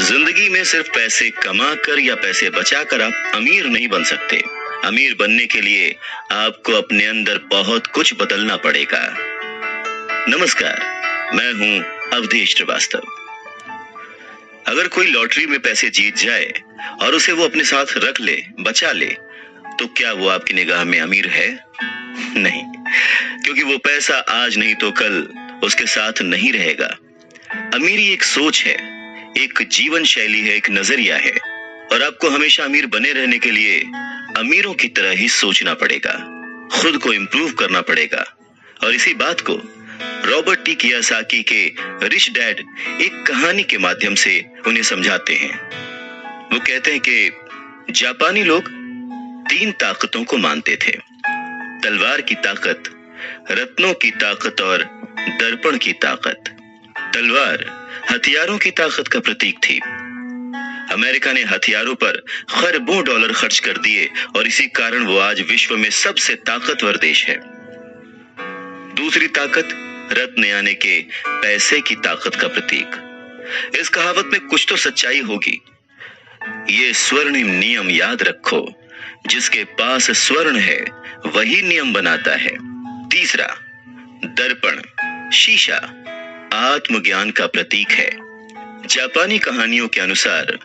जिंदगी में सिर्फ पैसे कमा कर या पैसे बचा कर आप अमीर नहीं बन सकते। अमीर बनने के लिए आपको अपने अंदर बहुत कुछ बदलना पड़ेगा। नमस्कार, मैं हूं अवधेश श्रीवास्तव। अगर कोई लॉटरी में पैसे जीत जाए और उसे वो अपने साथ रख ले, बचा ले, तो क्या वो आपकी निगाह में अमीर है? नहीं, क्योंकि वो पैसा आज नहीं तो कल उसके साथ नहीं रहेगा। अमीरी एक सोच है, एक जीवन शैली है, एक नजरिया है, और आपको हमेशा अमीर बने रहने के लिए अमीरों की तरह ही सोचना पड़ेगा, खुद को इंप्रूव करना पड़ेगा। और इसी बात को रॉबर्ट टी कियोसाकी के रिच डैड एक कहानी के माध्यम से उन्हें समझाते हैं। वो कहते हैं कि जापानी लोग 3 ताकतों को मानते थे: तलवार की ताकत, रत्नों की ताकत और दर्पण की ताकत। तलवार हथियारों की ताकत का प्रतीक थी। अमेरिका ने हथियारों पर खरबों डॉलर खर्च कर दिए और इसी कारण वो आज विश्व में सबसे ताकतवर देश है। दूसरी ताकत रत्न यानी के पैसे की ताकत का प्रतीक। इस कहावत में कुछ तो सच्चाई होगी। ये स्वर्णिम नियम याद रखो, जिसके पास स्वर्ण है वही नियम बनाता है। तीसरा, दर्पण, शीशा, आत्मज्ञान का प्रतीक है। जापानी कहानियों के अनुसार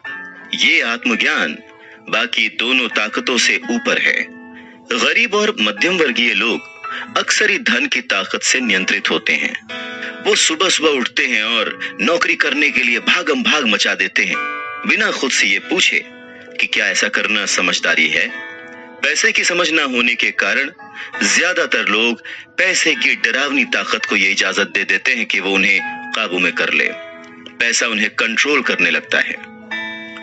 ये आत्मज्ञान बाकी दोनों ताकतों से ऊपर है। गरीब और मध्यम वर्गीय लोग अक्सर ही धन की ताकत से नियंत्रित होते हैं। वो सुबह सुबह उठते हैं और नौकरी करने के लिए भागम भाग मचा देते हैं, बिना खुद से ये पूछे कि क्या ऐसा करना समझदारी है। पैसे की समझ ना होने के कारण ज्यादातर लोग पैसे की डरावनी ताकत को ये इजाजत दे देते हैं कि वो उन्हें काबू में कर ले। पैसा उन्हें कंट्रोल करने लगता है।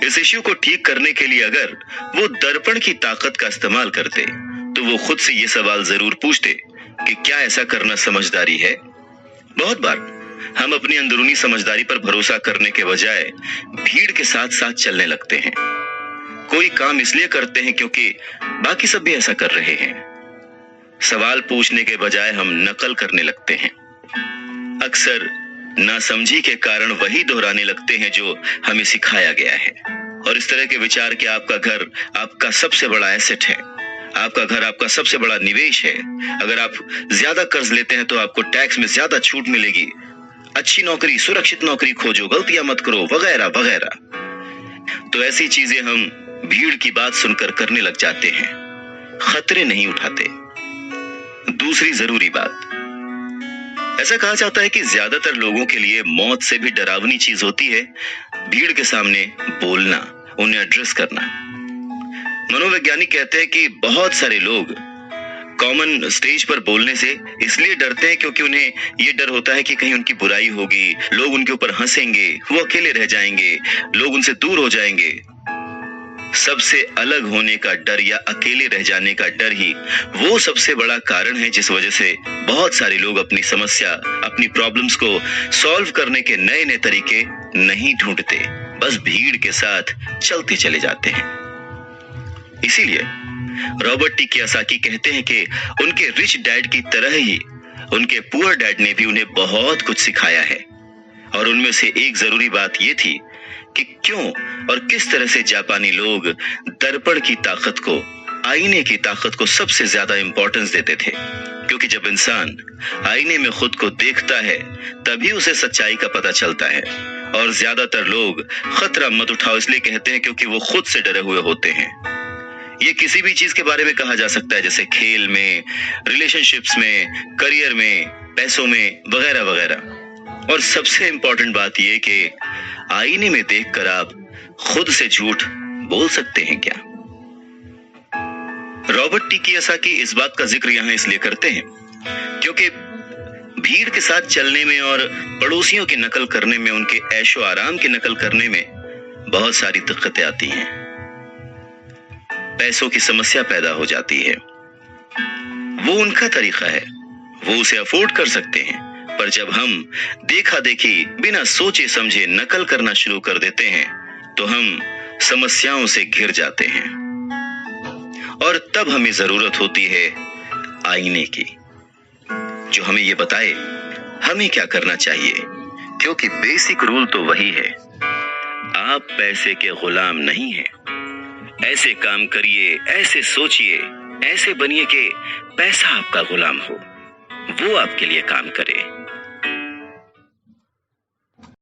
इस इश्यू को ठीक करने के लिए अगर वो दर्पण की ताकत का इस्तेमाल करते तो वो खुद से ये सवाल जरूर पूछते कि क्या ऐसा करना समझदारी है। बहुत बार हम अपनी अंदरूनी समझदारी पर भरोसा करने के बजाय भीड़ के साथ साथ चलने लगते हैं। कोई काम इसलिए करते हैं क्योंकि बाकी सब भी ऐसा कर रहे हैं। सवाल पूछने के बजाय हम नकल करने लगते हैं। अक्सर नासमझी के कारण वही दोहराने लगते हैं जो हमें सिखाया गया है। और इस तरह के विचार कि आपका घर आपका सबसे बड़ा एसेट है, आपका घर आपका सबसे बड़ा निवेश है, अगर आप ज्यादा कर्ज लेते हैं तो आपको टैक्स में ज्यादा छूट मिलेगी, अच्छी नौकरी, सुरक्षित नौकरी खोजो, गलतियां मत करो, वगैरह वगैरह। तो ऐसी चीजें हम भीड़ की बात सुनकर करने लग जाते हैं, खतरे नहीं उठाते। दूसरी जरूरी बात, ऐसा कहा जाता है कि ज्यादातर लोगों के लिए मौत से भी डरावनी चीज होती है भीड़ के सामने बोलना, उन्हें एड्रेस करना। मनोवैज्ञानिक कहते हैं कि बहुत सारे लोग कॉमन स्टेज पर बोलने से इसलिए डरते हैं क्योंकि उन्हें यह डर होता है कि कहीं उनकी बुराई होगी, लोग उनके ऊपर हंसेंगे, वो अकेले रह जाएंगे, लोग उनसे दूर हो जाएंगे। सबसे अलग होने का डर या अकेले रह जाने का डर ही वो सबसे बड़ा कारण है जिस वजह से बहुत सारे लोग अपनी समस्या, अपनी प्रॉब्लम्स को सॉल्व करने के नए नए तरीके नहीं ढूंढते, बस भीड़ के साथ चलते चले जाते हैं। इसीलिए रॉबर्ट टी कियोसाकी कहते हैं कि उनके रिच डैड की तरह ही उनके पुअर डैड ने भी उन्हें बहुत कुछ सिखाया है। और उनमें से एक जरूरी बात यह थी कि क्यों और किस तरह से जापानी लोग दर्पण की ताकत को, आईने की ताकत को सबसे ज्यादा इंपॉर्टेंस देते थे। क्योंकि जब इंसान आईने में खुद को देखता है तभी उसे सच्चाई का पता चलता है। और ज्यादातर लोग खतरा मत उठाओ इसलिए कहते हैं क्योंकि वो खुद से डरे हुए होते हैं। ये किसी भी चीज के बारे में कहा जा सकता है, जैसे खेल में, रिलेशनशिप्स में, करियर में, पैसों में, वगैरह वगैरह। और सबसे इंपॉर्टेंट बात यह कि आईने में देखकर आप खुद से झूठ बोल सकते हैं क्या? रॉबर्ट टी कियोसाकी इस बात का जिक्र यहां इसलिए करते हैं क्योंकि भीड़ के साथ चलने में और पड़ोसियों की नकल करने में, उनके ऐशो आराम की नकल करने में बहुत सारी दिक्कतें आती हैं। पैसों की समस्या पैदा हो जाती है। वो उनका तरीका है, वो उसे अफोर्ड कर सकते हैं, पर जब हम देखा देखी बिना सोचे समझे नकल करना शुरू कर देते हैं तो हम समस्याओं से घिर जाते हैं। और तब हमें जरूरत होती है आईने की, जो हमें ये बताए हमें क्या करना चाहिए, क्योंकि बेसिक रूल तो वही है, आप पैसे के गुलाम नहीं हैं। ऐसे काम करिए, ऐसे सोचिए, ऐसे बनिए कि पैसा आपका गुलाम हो, वो आपके लिए काम करे।